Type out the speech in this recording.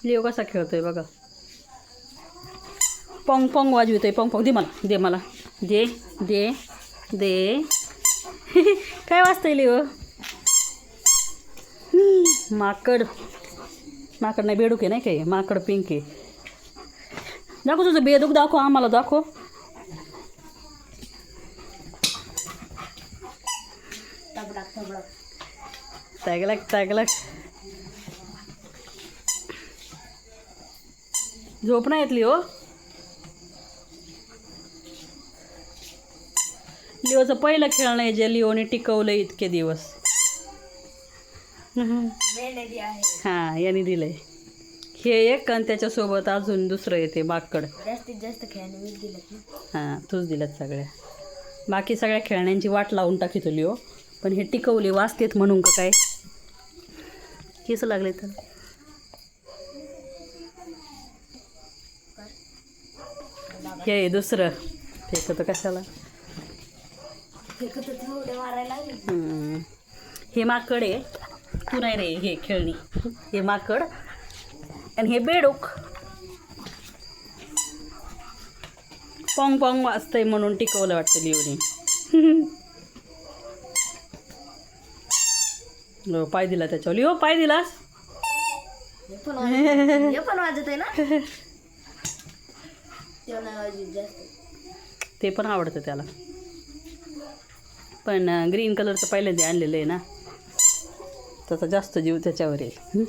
Leo कसा खेळतोय बघा. पॉंग पॉंग वाजवतोय. Pong pong. दे मला दे दे दे. काय वाजतंय लिओ? माकड. माकड नाही, बेडूक आहे नाही काय, माकड पिंक आहे. दाखव तुझं बेडूक, दाखव आम्हाला, दाखव. तगलक तगलक. झोप नाही येतली हो. लिओचं पहिलं खेळणं आहे जे लिओने टिकवलं इतके दिवस. हां, याने दिलंय हे एक, आणि त्याच्यासोबत अजून दुसरं येते माकड. जास्तीत जास्त खेळणे मीच दिलेत ना. हां, तूच दिल्यात सगळ्या. बाकी सगळ्या खेळण्यांची वाट लावून टाकी तुली हो, पण हे टिकवले वाचतेत म्हणून का काय. केस लागले तर हे दुसरं फेकत कशाला. हे माकड आहे, तू नाही रे. हे खेळणी, हे माकड आणि हे बेडूक. पॉंग पॉंग वाजतंय म्हणून टिकवलं वाटतं लिओने. हो, पाय दिला त्याच्यावर. लिओ पाय दिलास. हे पण वाजत आहे ना. ते पण आवडतं त्याला, पण ग्रीन कलरचं पहिल्यांदा आणलेलं आहे ना, त्याचा जास्त जीव त्याच्यावर आहे.